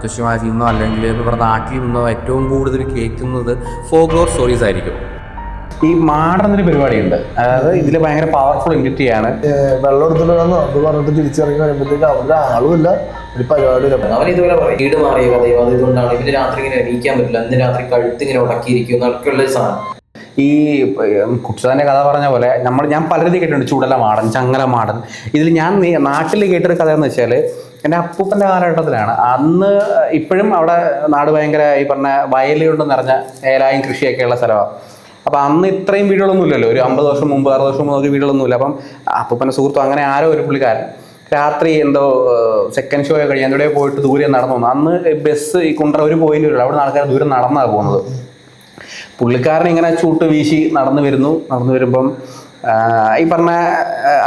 മുത്തശ്ശിമാരിൽ നിന്നോ അല്ലെങ്കിൽ ഇവിടെ നാട്ടിൽ നിന്നോ ഏറ്റവും കൂടുതൽ കേൾക്കുന്നത് ഫോക്ലോർ സ്റ്റോറീസ് ആയിരിക്കും. ഈ മാടന്നൊരു പരിപാടിയുണ്ട്, അതായത് ഇതിൽ ഭയങ്കര പവർഫുൾ എൻറ്റിറ്റിയാണ്. വെള്ളം എടുത്തിട്ടുണ്ടെന്നോ അത് പറഞ്ഞിട്ട് തിരിച്ചിറങ്ങി വരുമ്പോഴത്തേക്ക് അവിടെ ആളുമില്ല, ഒരു പരിപാടിയില്ല. അവൻ ഇതുപോലെ പറയും വീട് മാറിയ കഥയോ അത് ഇതുകൊണ്ടാണ് ഇവര് രാത്രി ഇങ്ങനെ എണീക്കാൻ പറ്റില്ല, ഇന്ന് രാത്രി കഴുത്ത് ഇങ്ങനെ ഉടക്കിയിരിക്കും എന്നൊക്കെയുള്ള സാധനം. ഈ കുട്ടൻ്റെ കഥ പറഞ്ഞ പോലെ ഞാൻ പലരും കേട്ടിട്ടുണ്ട്, ചുടല മാടൻ, ചങ്ങല മാടൻ. ഇതിൽ ഞാൻ നാട്ടിൽ കേട്ടൊരു കഥ എന്ന് വെച്ചാൽ എൻ്റെ അപ്പൂപ്പൻ്റെ കാലഘട്ടത്തിലാണ്. അന്ന് ഇപ്പോഴും അവിടെ നാട് ഭയങ്കര ഈ പറഞ്ഞ വയലുകൊണ്ട് നിറഞ്ഞ ഏലായും കൃഷിയൊക്കെയുള്ള സ്ഥലമാണ്. അപ്പം അന്ന് ഇത്രയും വീടുകളൊന്നും ഇല്ലല്ലോ, ഒരു 50 വർഷം മുമ്പ് 60 വർഷം മുമ്പ് വീടുകളൊന്നുമില്ല. അപ്പം അപ്പൂപ്പൻ്റെ സുഹൃത്തും അങ്ങനെ ആരോ ഒരു പുള്ളിക്കാരൻ രാത്രി എന്തോ സെക്കൻഡ് ഷോ കഴിഞ്ഞ് എന്തോ പോയിട്ട് ദൂരെ നടന്നു വന്നു. അന്ന് ബസ് ഈ കുണ്ട്ര ഒരു പോയിന്റ് വരില്ല, അവിടെ ആൾക്കാർ ദൂരം നടന്നാണ് പോകുന്നത്. പുള്ളിക്കാരൻ ഇങ്ങനെ ചൂട്ട് വീശി നടന്നു വരുമ്പം ഈ പറഞ്ഞ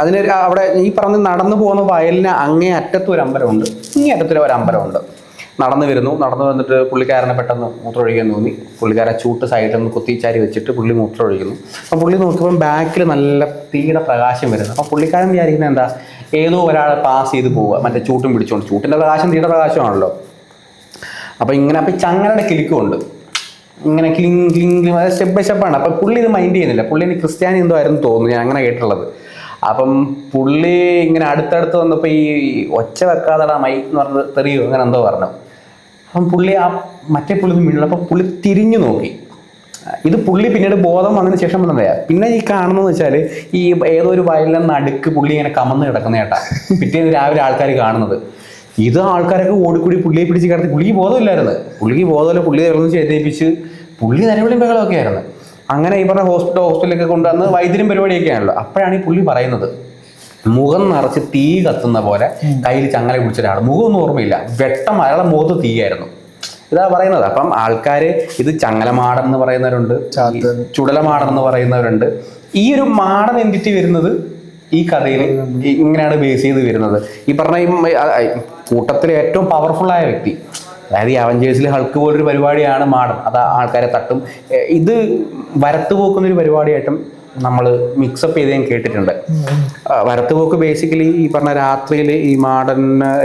അതിനൊരു അവിടെ ഈ പറഞ്ഞ് നടന്നു പോകുന്ന വയലിന് അങ്ങേ അറ്റത്തും ഒരു അമ്പലമുണ്ട്, ഇങ്ങേ അറ്റത്തൊരു ഒരു അമ്പലമുണ്ട്. നടന്നു വന്നിട്ട് പുള്ളിക്കാരനെ പെട്ടെന്ന് മൂത്രമൊഴിക്കാൻ തോന്നി. പുള്ളിക്കാരൻ ചൂട്ട് സൈഡിൽ നിന്ന് കുത്തിച്ചാരി വെച്ചിട്ട് പുള്ളി മൂത്രമൊഴിക്കുന്നു. അപ്പം പുള്ളി നോക്കുമ്പം ബാക്കിൽ നല്ല തീയുടെ പ്രകാശം വരുന്നു. അപ്പം പുള്ളിക്കാരൻ വിചാരിക്കുന്നത് എന്താ, ഏതോ ഒരാൾ പാസ് ചെയ്ത് പോവുക, മറ്റേ ചൂട്ടും പിടിച്ചോണ്ട്. ചൂട്ടിൻ്റെ പ്രകാശം തീയുടെ പ്രകാശമാണല്ലോ. അപ്പം ഈ ചങ്ങലയുടെ കിലുക്കുമുണ്ട്, ഇങ്ങനെ ക്ലിങ് ക്ലിങ്, അതായത് സ്റ്റെപ്പ് ബൈ സ്റ്റെപ്പാണ്. അപ്പം പുള്ളി ഇത് മൈൻഡ് ചെയ്യുന്നില്ല. പുള്ളിന് ക്രിസ്ത്യാനി എന്തോ ആയിരുന്നു തോന്നുന്നു, ഞാൻ അങ്ങനെ കേട്ടിട്ടുള്ളത്. അപ്പം പുള്ളി ഇങ്ങനെ അടുത്തടുത്ത് വന്നപ്പോൾ ഈ ഒച്ച വെക്കാതെടാ മൈ എന്ന് പറഞ്ഞ് തെറിയോ അങ്ങനെ എന്തോ പറഞ്ഞു. അപ്പം പുള്ളി മറ്റേ പുള്ളി വീണു. അപ്പം പുള്ളി തിരിഞ്ഞു നോക്കി. ഇത് പുള്ളി പിന്നീട് ബോധം വന്നതിന് ശേഷം വന്നതാണ്. പിന്നെ ഈ കാണുന്നതെന്ന് വെച്ചാൽ ഈ ഏതോ ഒരു വയലിൽ നടുക്ക് പുള്ളി ഇങ്ങനെ കമന്ന് കിടക്കുന്ന കേട്ടാ. പിറ്റേന്ന് രാവിലെ ആൾക്കാർ കാണുന്നത് ഇത്. ആൾക്കാരൊക്കെ ഓടിക്കൂടി പുള്ളിയെ പിടിച്ച് കിടത്തി. പുള്ളിക്ക് ബോധമില്ലായിരുന്നു. പുള്ളി ഇറങ്ങി ചെയ്തേപ്പിച്ച് പുള്ളി നിലവിളിയും ബഹളമൊക്കെ ആയിരുന്നു. അങ്ങനെ ഈ പറഞ്ഞ ഹോസ്പിറ്റലിലൊക്കെ കൊണ്ടുവന്ന് വൈദ്യരും പരിപാടിയൊക്കെ ആണല്ലോ. അപ്പോഴാണ് ഈ പുള്ളി പറയുന്നത്, മുഖം നിറച്ച് തീ കത്തുന്ന പോലെ കയ്യിൽ ചങ്ങല പിടിച്ച ഒരാൾ, മുഖമൊന്നും ഓർമ്മയില്ല, വെട്ടം അയാളെ മുഖത്ത് തീയായിരുന്നു. ഇതാ പറയുന്നത്. അപ്പം ആൾക്കാർ ഇത് ചങ്ങലമാടൻ എന്ന് പറയുന്നവരുണ്ട്, ചുടലമാടൻ എന്ന് പറയുന്നവരുണ്ട്. ഈ ഒരു മാടൻ എൻറ്റിറ്റി വരുന്നത് ഈ കഥയിൽ ഇങ്ങനെയാണ് ബേസ് ചെയ്ത് വരുന്നത്. ഈ പറഞ്ഞ കൂട്ടത്തിലെ ഏറ്റവും പവർഫുള്ളായ വ്യക്തി, അതായത് ഈ അവഞ്ചേഴ്സിൽ ഹൾക്ക് പോലൊരു പരിപാടിയാണ് മാടൻ. അത് ആൾക്കാരെ തട്ടും. ഇത് വരത്തുപോക്കുന്നൊരു പരിപാടിയായിട്ടും നമ്മൾ മിക്സപ്പ് ചെയ്ത് ഞാൻ കേട്ടിട്ടുണ്ട്. വരത്തുപോക്ക് ബേസിക്കലി ഈ പറഞ്ഞ രാത്രിയിൽ ഈ മാടൻ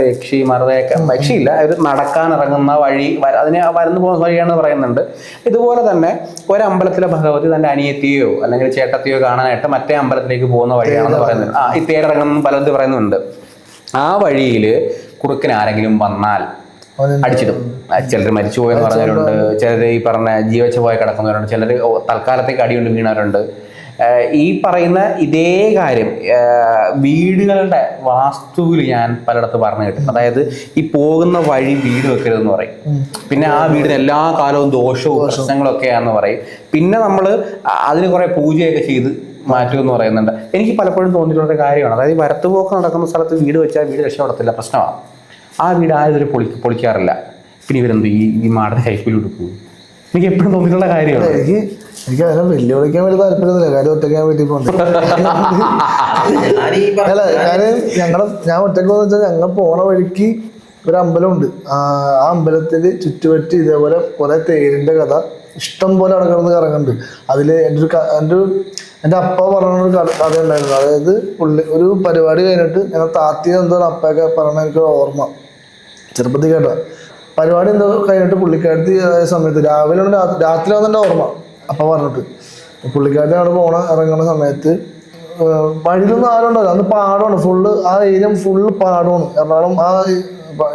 യക്ഷി മറുതയൊക്കെ, യക്ഷിയില്ല, ഇത് നടക്കാനിറങ്ങുന്ന വഴി, അതിനെ വരുന്നു പോകുന്ന വഴിയാണെന്ന് പറയുന്നുണ്ട്. ഇതുപോലെ തന്നെ ഒരമ്പലത്തിലെ ഭഗവതി തൻ്റെ അനിയത്തിയോ അല്ലെങ്കിൽ ചേട്ടത്തിയോ കാണാനായിട്ട് മറ്റേ അമ്പലത്തിലേക്ക് പോകുന്ന വഴിയാണെന്ന് പറയുന്നുണ്ട്. ഈ തേരിറങ്ങുന്ന പലത് പറയുന്നുണ്ട്. ആ വഴിയിൽ കുറുക്കിന് ആരെങ്കിലും വന്നാൽ അടിച്ചിടും. ചിലർ മരിച്ചു പോയെന്ന് പറഞ്ഞവരുണ്ട്, ചിലർ ഈ പറഞ്ഞ ജീവച്ച് പോയി കിടക്കുന്നവരുണ്ട്, ചിലർ തൽക്കാലത്തേക്ക് അടികൊണ്ട് വീണവരുണ്ട്. ഈ പറയുന്ന ഇതേ കാര്യം വീടുകളുടെ വാസ്തുവിൽ ഞാൻ പലയിടത്ത് പറഞ്ഞു കേട്ടു. അതായത് ഈ പോകുന്ന വഴി വീട് വെക്കരുതെന്ന് പറയും. പിന്നെ ആ വീടിന് എല്ലാ കാലവും ദോഷവും പ്രശ്നങ്ങളൊക്കെയാണെന്ന് പറയും. പിന്നെ നമ്മൾ അതിന് കുറെ പൂജയൊക്കെ ചെയ്ത് മാറ്റുമെന്ന് പറയുന്നുണ്ട്. എനിക്ക് പലപ്പോഴും തോന്നിയിട്ടുള്ള കാര്യമാണ്, അതായത് വരത്തുപോക്ക് നടക്കുന്ന സ്ഥലത്ത് വീട് വെച്ചാൽ വീട് രക്ഷപ്പെടത്തില്ല, പ്രശ്നമാണ്. ആ വീട് ആയതൊരു പൊളിക്കാറില്ല. പിന്നെ ഇവരെന്ത് ഈ മാടൻ ഹൈസ്കൂളിലോട്ട് പോകും. എനിക്ക് എപ്പോഴും തോന്നിയിട്ടുള്ള കാര്യമാണ്. എനിക്ക് അതിനെ വെല്ലുവിളിക്കാൻ വലിയ താല്പര്യമൊന്നുമില്ല, കാര്യം ഒറ്റയ്ക്കാൻ വേണ്ടി പോകുന്നുണ്ട്. അല്ല, ഞാൻ ഒറ്റയ്ക്ക് പോകുന്ന വെച്ചാൽ ഞങ്ങൾ പോണ വഴിക്ക് ഒരു അമ്പലമുണ്ട്. ആ അമ്പലത്തിൽ ചുറ്റുപറ്റി ഇതേപോലെ കുറെ തേരിന്റെ കഥ ഇഷ്ടം പോലെ അവിടെ കിടന്ന് കറങ്ങുന്നുണ്ട്. അതിൽ എൻ്റെ അപ്പ പറഞ്ഞൊരു കഥ ഉണ്ടായിരുന്നു. അതായത് ഒരു പരിപാടി കഴിഞ്ഞിട്ട് ഞങ്ങൾ താത്തിയ എന്തോ അപ്പയൊക്കെ പറഞ്ഞ എനിക്ക് ഓർമ്മ, ചെറുപ്പത്തിൽ കേട്ട പരിപാടി എന്തോ കഴിഞ്ഞിട്ട് പുള്ളിക്കാരത്തി സമയത്ത് രാവിലെ രാത്രി വന്നെൻ്റെ ഓർമ്മ. അപ്പ പറഞ്ഞിട്ട് പുള്ളിക്കാരത്തി അവിടെ ഇറങ്ങുന്ന സമയത്ത് വഴിയിലൊന്നും ആരും ഉണ്ടാവില്ല. അന്ന് പാടമാണ് ഫുള്ള്, ആ ഏരിയ ഫുള്ള് പാടമാണ്. എറണാകുളം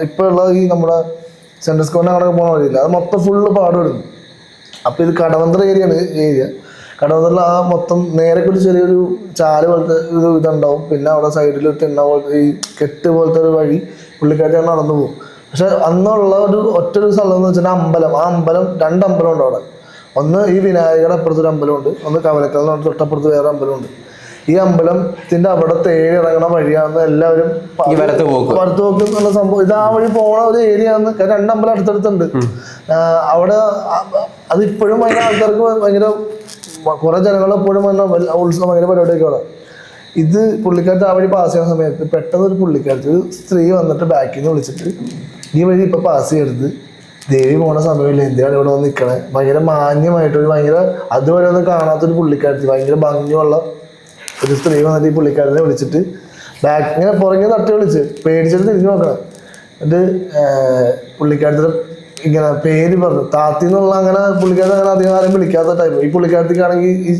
ഇപ്പൊ ഉള്ള ഈ നമ്മുടെ സെൻട്രൽ സ്ക്വയറിന് അവിടെ പോകണ വഴിയില്ല, അത് മൊത്തം ഫുള്ള് പാടമായിരുന്നു. അപ്പൊ ഇത് കടവന്ത്ര ഏരിയ. കടവന്തറിൽ ആ മൊത്തം നേരെ ഒരു ചെറിയൊരു ചാല് പോലത്തെ ഒരു ഇതുണ്ടാവും. പിന്നെ അവിടെ സൈഡിൽ തിണ്ണ പോലത്തെ ഈ കെട്ട് പോലത്തെ ഒരു വഴി പുള്ളിക്കാരത്തി നടന്നു പോകും. പക്ഷെ അന്നുള്ള ഒറ്റൊരു സ്ഥലം എന്ന് വെച്ചാൽ അമ്പലം. ആ അമ്പലം 2 അമ്പലം ഉണ്ട് അവിടെ. ഒന്ന് ഈ വിനായകയുടെ അപ്പുറത്തൊരു അമ്പലമുണ്ട്, ഒന്ന് കവലക്കൽ എന്ന് പറഞ്ഞ തൊട്ടപ്പുറത്ത് വേറെ അമ്പലമുണ്ട്. ഈ അമ്പലത്തിന്റെ അവിടെ തേടി ഇറങ്ങണ വഴിയാണെന്ന് എല്ലാവരും വരത്തുപോക്ക് എന്നുള്ള സംഭവം. ഇത് ആ വഴി പോണ ഒരു ഏരിയ ആണെന്ന്. 2 അമ്പലം അടുത്തടുത്തുണ്ട്. അവിടെ അതിപ്പോഴും ഭയങ്കര ആൾക്കാർക്ക് ഭയങ്കര കുറെ ജനങ്ങൾ എപ്പോഴും ഉത്സവം ഭയങ്കര പരിപാടിയൊക്കെ അവിടെ. ഇത് പുള്ളിക്കാരത്ത് ആ വഴി പാസ് ചെയ്യുന്ന സമയത്ത് പെട്ടെന്ന് ഒരു പുള്ളിക്കാരത്ത് ഒരു സ്ത്രീ വന്നിട്ട് ബാക്കിൽ നിന്ന് വിളിച്ചിട്ട്, ഈ വഴി ഇപ്പൊ പാസ് ചെയ്യരുത്, ദേവി പോണ സമയമില്ല, എന്തിനാണ് ഇവിടെ വന്ന് നിൽക്കണേ. ഭയങ്കര മാന്യമായിട്ടൊരു ഭയങ്കര അതുവരെ ഒന്നും കാണാത്തൊരു പുള്ളിക്കാരത്തി, ഭയങ്കര ഭംഗിയുള്ള ഒരു സ്ത്രീ വന്നിട്ട് ഈ പുള്ളിക്കാരനെ വിളിച്ചിട്ട് ഇങ്ങനെ പുറകെ തട്ടി വിളിച്ച് പേടിച്ചിട്ട് തിരിഞ്ഞു നോക്കണേ. ഇത് പുള്ളിക്കാരത്തിന്റെ ഇങ്ങനെ പേര് പറഞ്ഞു താത്തി എന്നുള്ള, അങ്ങനെ പുള്ളിക്കാരത്തെ അങ്ങനെ അധികം ആരും വിളിക്കാത്ത ടൈപ്പ്. ഈ പുള്ളിക്കാരത്തേക്കാണെങ്കിൽ ഈ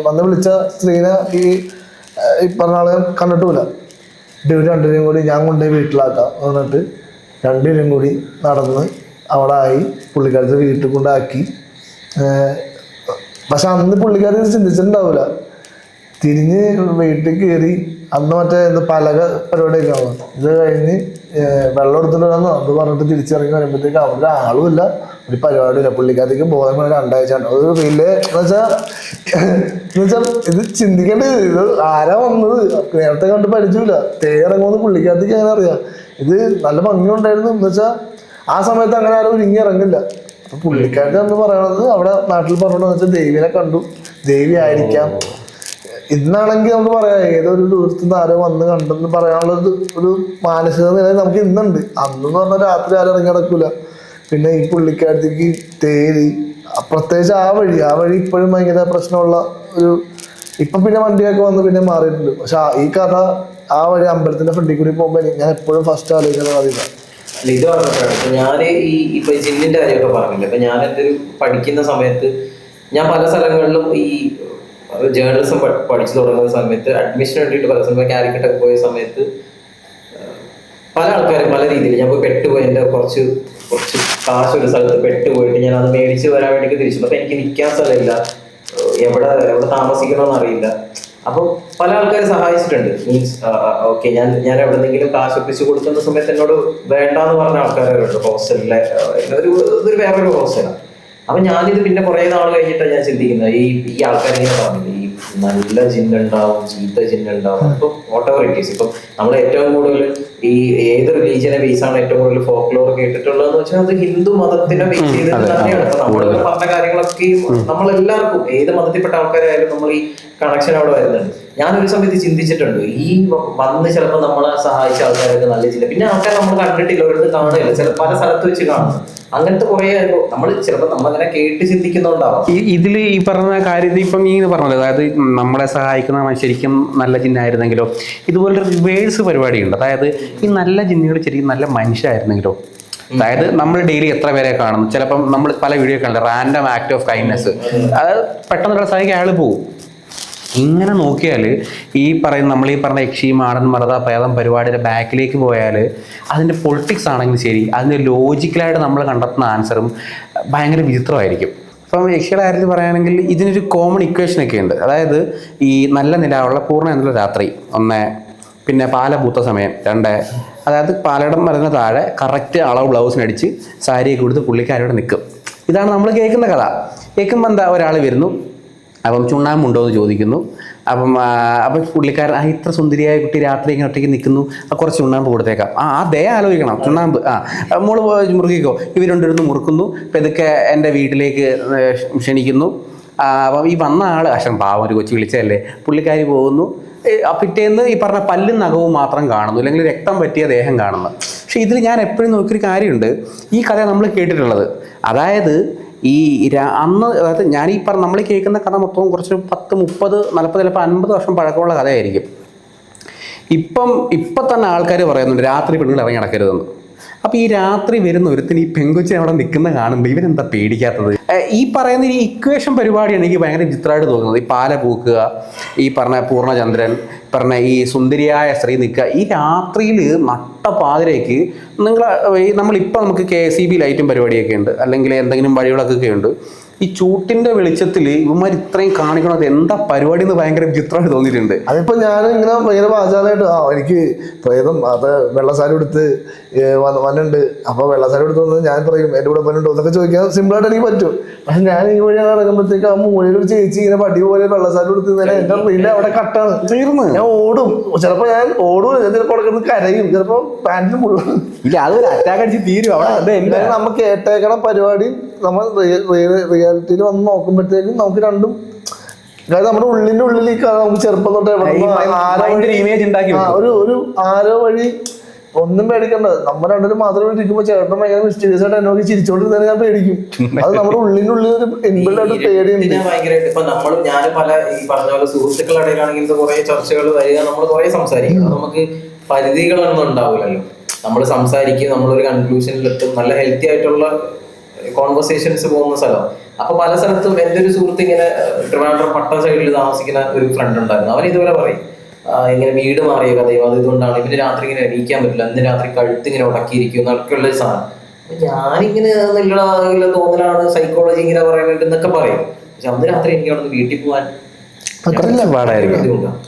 വന്ന് വിളിച്ച സ്ത്രീനെ ഈ പറഞ്ഞ ആളെ കണ്ടിട്ടുമില്ല. ഇവർ രണ്ടുപേരും കൂടി ഞാൻ കൊണ്ടുപോയി വീട്ടിലാക്കാം എന്നിട്ട് രണ്ടുപേരും കൂടി നടന്ന് അവിടെ ആയി പുള്ളിക്കാരത്തെ വീട്ടിൽ കൊണ്ടാക്കി. പക്ഷെ അന്ന് പുള്ളിക്കാരൻ ചിന്തിച്ചിട്ടുണ്ടാവില്ല. തിരിഞ്ഞ് വീട്ടിൽ കയറി അന്ന് മറ്റേ പലക പരിപാടിയൊക്കെ ആവും. ഇത് കഴിഞ്ഞ് വെള്ളം എടുത്തിട്ട് വന്നു അത് പറഞ്ഞിട്ട് തിരിച്ചിറങ്ങി വരുമ്പോഴത്തേക്ക് അവിടെ ആളും ഇല്ല, ഒരു പരിപാടിയില്ല. പുള്ളിക്കാരത്തേക്ക് ബോധം വേണം 2 ആഴ്ച ഒരു വലിയ എന്നുവെച്ചാൽ ഇത് ചിന്തിക്കേണ്ടത് ഇത് ആരാ വന്നത് നേരത്തെ കണ്ട് പരിചയമില്ല. ഇറങ്ങുമെന്ന് പുള്ളിക്കാരത്തേക്ക് അങ്ങനെ അറിയാം. ഇത് നല്ല ഭംഗിയുണ്ടായിരുന്നു എന്ന് വെച്ചാൽ ആ സമയത്ത് അങ്ങനെ ആരും ഒരുങ്ങി ഇറങ്ങില്ല. അപ്പൊ പുള്ളിക്കാരത്തെ എന്ന് പറയണത് അവിടെ നാട്ടിൽ പറഞ്ഞോന്ന് വെച്ചാൽ ദേവിനെ കണ്ടു, ദേവി ആയിരിക്കാം. ഇന്നാണെങ്കിൽ നമുക്ക് പറയാം ഏതൊരു ദൂരത്തുനിന്ന് ആരോ വന്ന് കണ്ടെന്ന് പറയാനുള്ള ഒരു മാനസിക നില നമുക്ക് ഇന്നുണ്ട്. അന്നെന്ന് പറഞ്ഞാൽ രാത്രി ആരും ഇറങ്ങി നടക്കൂല. പിന്നെ ഈ പുള്ളിക്കാരത്തേക്ക് തേരി പ്രത്യേകിച്ച് ആ വഴി ഇപ്പോഴും ഭയങ്കര പ്രശ്നമുള്ള ഒരു, ഇപ്പം പിന്നെ വണ്ടിയൊക്കെ വന്ന് പിന്നെ മാറിയിട്ടുണ്ട്. പക്ഷെ ഈ കഥ ആ വഴി അമ്പലത്തിന്റെ ഫ്രണ്ടിൽ കൂടി പോകുമ്പോൾ ഞാൻ എപ്പോഴും ഫസ്റ്റ് ആലോചിക്കുന്നത് അറിയില്ല. ഇത് പറഞ്ഞിട്ടാണ് ഇപ്പൊ ഞാന് ഇപ്പൊ ജിന്നിന്റെ കാര്യമൊക്കെ പറഞ്ഞില്ല. ഇപ്പൊ ഞാൻ എൻ്റെ ഒരു പഠിക്കുന്ന സമയത്ത് ഞാൻ പല സ്ഥലങ്ങളിലും ഈ ജേർണലിസം പഠിച്ചു തുടങ്ങുന്ന സമയത്ത് അഡ്മിഷന് വേണ്ടിയിട്ട് പല സ്ഥലം കാലിക്കറ്റൊക്കെ പോയ സമയത്ത് പല ആൾക്കാരും പല രീതിയിൽ ഞാൻ പോയി പെട്ടുപോയി. എൻ്റെ കുറച്ച് കാശ് ഒരു സ്ഥലത്ത് പെട്ടുപോയിട്ട് ഞാൻ അത് മേടിച്ച് വരാൻ വേണ്ടി തിരിച്ചു. അപ്പൊ എനിക്ക് നിൽക്കാൻ സ്ഥലമില്ല, എവിടെ താമസിക്കണമെന്ന് അറിയില്ല. അപ്പോൾ പല ആൾക്കാരും സഹായിച്ചിട്ടുണ്ട്. മീൻസ് ഓക്കെ ഞാൻ എവിടെന്നെങ്കിലും കാശ് ഒപ്പിച്ച് കൊടുക്കുന്ന സമയത്ത് എന്നോട് വേണ്ടാന്ന് പറഞ്ഞ ആൾക്കാരുണ്ട്. ഹോസ്റ്റലിലെ ഇതൊരു വേറൊരു ഹോസ്റ്റലാണ്. അപ്പൊ ഞാനിത് പിന്നെ കുറെ നാൾ കഴിഞ്ഞിട്ടാണ് ഞാൻ ചിന്തിക്കുന്നത്. ഈ ആൾക്കാരിങ്ങനെ പറഞ്ഞില്ല ഈ നല്ല ജിന്നുണ്ടാവും, ചീത്ത ജിന്നുണ്ടാവും. ഇപ്പൊ വാട്ടെവർ ഇറ്റ് ഈസ്. ഇപ്പം നമ്മൾ ഏറ്റവും കൂടുതൽ ഈ ഏത് റിലീജിയനെ ബേസ് ആണ് ഏറ്റവും കൂടുതൽ ഫോക്ലോർ കേട്ടിട്ടുള്ളതെന്ന് വെച്ചാൽ അത് ഹിന്ദു മതത്തിനെ ബേസ് ചെയ്തിട്ട് തന്നെയാണ്. അപ്പൊ നമ്മൾ പറഞ്ഞ കാര്യങ്ങളൊക്കെ നമ്മളെല്ലാവർക്കും ഏത് മതത്തിൽപ്പെട്ട ആൾക്കാരായാലും നമ്മൾ ഈ കണക്ഷൻ അവിടെ വരുന്നുണ്ട്. ഞാനൊരു സമയത്ത് ചിന്തിച്ചിട്ടുണ്ട് ഈ വന്ന് ചിലപ്പോൾ നമ്മളെ സഹായിച്ച ആൾക്കാരൊക്കെ നല്ല ജില്ല, പിന്നെ ആൾക്കാർ നമ്മൾ കണ്ടിട്ടില്ല, ഒരിടത്ത് കാണില്ല, ചില പല സ്ഥലത്ത് വെച്ച് കാണുന്നു. അങ്ങനത്തെ കുറെ നമ്മൾ ചിലപ്പോൾ നമ്മളങ്ങനെ കേട്ട് ചിന്തിക്കുന്നുണ്ടാവാം. ഇതിൽ ഈ പറഞ്ഞ കാര്യത്തിൽ ഇപ്പം ഈ പറഞ്ഞത്, അതായത് നമ്മളെ സഹായിക്കുന്ന ശരിക്കും നല്ല ജിന്നായിരുന്നെങ്കിലോ, ഇതുപോലൊരു റിവേഴ്സ് പരിപാടിയുണ്ട്. അതായത് ഈ നല്ല ജിന്നുകൾ ശരിക്കും നല്ല മനുഷ്യരായിരുന്നെങ്കിലോ, അതായത് നമ്മൾ ഡെയിലി എത്ര പേരെ കാണുന്നു, ചിലപ്പം നമ്മൾ പല വീഡിയോ കണ്ടില്ല, റാൻഡം ആക്ട് ഓഫ് കൈൻഡ്നെസ്, അതായത് പെട്ടെന്ന് സഹായിക്കാൻ അയാൾ പോകും. ഇങ്ങനെ നോക്കിയാൽ നമ്മൾ ഈ പറഞ്ഞ യക്ഷി മാടൻ മറത പ്രേതം പരിപാടിയുടെ ബാക്കിലേക്ക് പോയാൽ അതിൻ്റെ പൊളിറ്റിക്സ് ആണെങ്കിലും ശരി, അതിൻ്റെ ലോജിക്കലായിട്ട് നമ്മൾ കണ്ടെത്തുന്ന ആൻസറും ഭയങ്കര വിചിത്രമായിരിക്കും. ഇപ്പം യക്ഷിയുടെ കാര്യത്തിൽ പറയുകയാണെങ്കിൽ ഇതിനൊരു കോമൺ ഇക്വേഷനൊക്കെ ഉണ്ട്. അതായത് ഈ നല്ല നിലാവുള്ള പൂർണ്ണ എന്നുള്ള രാത്രി 1, പിന്നെ പാല പൂത്ത സമയം 2, അതായത് പാലടം മരുന്ന് താഴെ കറക്റ്റ് അളവ് ബ്ലൗസിനടിച്ച് സാരിയൊക്കെ കൊടുത്ത് പുള്ളിക്കാരോട് നിൽക്കും. ഇതാണ് നമ്മൾ കേൾക്കുന്ന കഥ. കേൾക്കുമ്പോൾ എന്താ, ഒരാൾ വരുന്നു, അപ്പം ചുണ്ണാമ്പുണ്ടോ എന്ന് ചോദിക്കുന്നു. അപ്പം പുള്ളിക്കാരൻ ഇത്ര സുന്ദരിയായ കുട്ടി രാത്രി ഇങ്ങനെ ഒറ്റയ്ക്ക് നിൽക്കുന്നു, കുറച്ച് ചുണ്ണാമ്പ് കൊടുത്തേക്കാം. അതേ ആലോചിക്കണം, ചുണ്ണാമ്പ് മോള് മുറുകിക്കോ. ഇവർ രണ്ടിരുന്ന് മുറുക്കുന്നു. അപ്പം ഇതൊക്കെ എൻ്റെ വീട്ടിലേക്ക് ക്ഷണിക്കുന്നു. അപ്പം ഈ വന്ന ആൾ പാവം ഒരു കൊച്ചു വിളിച്ചതല്ലേ, പുള്ളിക്കാരി പോകുന്നു. പിറ്റേന്ന് ഈ പറഞ്ഞ പല്ലും നഖവും മാത്രം കാണുന്നു, അല്ലെങ്കിൽ രക്തം പറ്റിയ ദേഹം കാണുന്നു. പക്ഷെ ഇതിൽ ഞാൻ എപ്പോഴും നോക്കിയൊരു കാര്യമുണ്ട്, ഈ കഥ നമ്മൾ കേട്ടിട്ടുള്ളത്, അതായത് അന്ന്, അതായത് ഞാൻ ഈ നമ്മൾ കേൾക്കുന്ന കഥ മൊത്തം കുറച്ച് 10, 30, 40, ചിലപ്പോൾ 50 വർഷം പഴക്കമുള്ള കഥയായിരിക്കും. ഇപ്പം തന്നെ ആൾക്കാർ പറയുന്നുണ്ട് രാത്രി പെണ്ണുകൾ ഇറങ്ങി നടക്കരുതെന്ന്. അപ്പോൾ ഈ രാത്രി വരുന്ന ഒരുത്തിന് ഈ പെങ്കൊച്ചിനെ അവിടെ നിൽക്കുന്ന കാണുമ്പോൾ ഇവരെന്താ പേടിക്കാത്തത്? ഈ പറയുന്ന ഈ ഇക്വേഷൻ പരിപാടിയാണ് എനിക്ക് ഭയങ്കര വിചിത്രമായിട്ട് തോന്നുന്നത്. ഈ പാല പൂക്കുക, ഈ പറഞ്ഞ പൂർണ്ണചന്ദ്രൻ, പറഞ്ഞ ഈ സുന്ദരിയായ സ്ത്രീ നിൽക്കുക, ഈ രാത്രിയിൽ നട്ടപ്പാതിരേക്ക് നമ്മളിപ്പോൾ നമുക്ക് KCB ലൈറ്റും പരിപാടിയൊക്കെ ഉണ്ട്, അല്ലെങ്കിൽ എന്തെങ്കിലും വഴികളൊക്കെ ഉണ്ട്. ഈ ചൂട്ടിന്റെ വെളിച്ചത്തിൽ ഇവന്മാർ ഇത്രയും കാണിക്കണത് എന്താ പരിപാടി എന്ന് ഭയങ്കര വിചിത്രമായിട്ട് തോന്നിയിട്ടുണ്ട്. അതിപ്പോ ഞാൻ ഇങ്ങനെ ഭയങ്കര വാചാലായിട്ട് എനിക്ക് പ്രേതം അത് വെള്ളസാരി എടുത്ത് വന്നുണ്ട്, അപ്പൊ വെള്ളസാരി എടുത്ത് വന്നത് ഞാൻ പറയും എന്റെ കൂടെ വന്നുണ്ടോ എന്നൊക്കെ ചോദിക്കാൻ സിമ്പിളായിട്ട് എനിക്ക് പറ്റും. പക്ഷെ ഞാൻ ഈ വഴി ഇറങ്ങുമ്പോഴത്തേക്ക് ആ മൂലയിൽ ഒരു ചേച്ചി ഇങ്ങനെ പടി പോലെ വെള്ളസാരി എടുത്ത് എന്റെ റീല് അവിടെ കട്ടാണ് തീർന്ന് ഞാൻ ഓടും. ചിലപ്പോ ഞാൻ ഓടും, ചിലപ്പോൾ അവിടെ കരയും, ചിലപ്പോ പാന്റിന് മുഴുവൻ ഇല്ല, അതൊരു അറ്റാക്ക് അടിച്ച് തീരും അവിടെ. നമുക്ക് കേട്ടേക്കണ പരിപാടി നമ്മൾ റിയാലിറ്റിയിൽ വന്ന് നോക്കുമ്പോഴത്തേക്കും നമുക്ക് രണ്ടും, അതായത് നമ്മുടെ ഉള്ളിന്റെ ഉള്ളിലേക്ക് നമുക്ക് ചെറുപ്പം തൊട്ട് ഒരു ആരോ വഴി ഒന്നും പേടിക്കണ്ട. നമ്മൾ രണ്ടുപേരും മാത്രം ഇരിക്കുമ്പോൾ ചേട്ടൻ ഭയങ്കര മിസ്റ്റീരിയസ് ആയിട്ട് എന്നോട് ചിരിച്ചോണ്ടിരുന്ന ഞാൻ പേടിക്കും. അത് നമ്മുടെ ഉള്ളിന്റെ ഉള്ളിൽ ഒരു ഇൻബിൽഡ് പേടിയുണ്ട്. ഭയങ്കരമായിട്ട് ഇപ്പൊ നമ്മളും ഞാനും പല ഈ പറഞ്ഞ പോലെ സുഹൃത്തുക്കളുടെ ഇടയിലാണെങ്കിൽ കുറെ ചർച്ചകൾ വരിക, നമ്മൾ കുറെ സംസാരിക്കും. നമുക്ക് പരിധികളൊന്നും ഉണ്ടാവില്ലല്ലോ. നമ്മൾ സംസാരിക്കും, നമ്മളൊരു കൺക്ലൂഷനിലെത്തും, നല്ല ഹെൽത്തി ആയിട്ടുള്ള കോൺവെർസേഷൻസ് പോകുന്ന സ്ഥലം. അപ്പൊ പല സ്ഥലത്തും എൻ്റെ ഒരു സുഹൃത്ത് ഇങ്ങനെ ട്രിവാൻഡ്രം പട്ടം സൈഡിൽ താമസിക്കുന്ന ഒരു ഫ്രണ്ട് ഉണ്ടായിരുന്നു. അവൻ ഇതുപോലെ പറയും, ഇങ്ങനെ വീട് മാറിയ കഥയും അത് ഇതുകൊണ്ടാണ് ഇവന് രാത്രി ഇങ്ങനെ എണീക്കാൻ പറ്റില്ല, അന്ന് രാത്രി കഴുത്ത് ഇങ്ങനെ ഉടക്കിയിരിക്കും എന്നൊക്കെയുള്ള ഒരു സാധനം. അപ്പൊ ഞാനിങ്ങനെ നിങ്ങളുടെ തോന്നലാണ്, സൈക്കോളജി ഇങ്ങനെ പറയുന്നുണ്ട് എന്നൊക്കെ പറയും. പക്ഷെ അന്ന് രാത്രി എനിക്ക് അവിടെ നിന്ന് വീട്ടിൽ പോകാൻ പാടായിരിക്കും. ബുദ്ധിമുട്ടാണ്.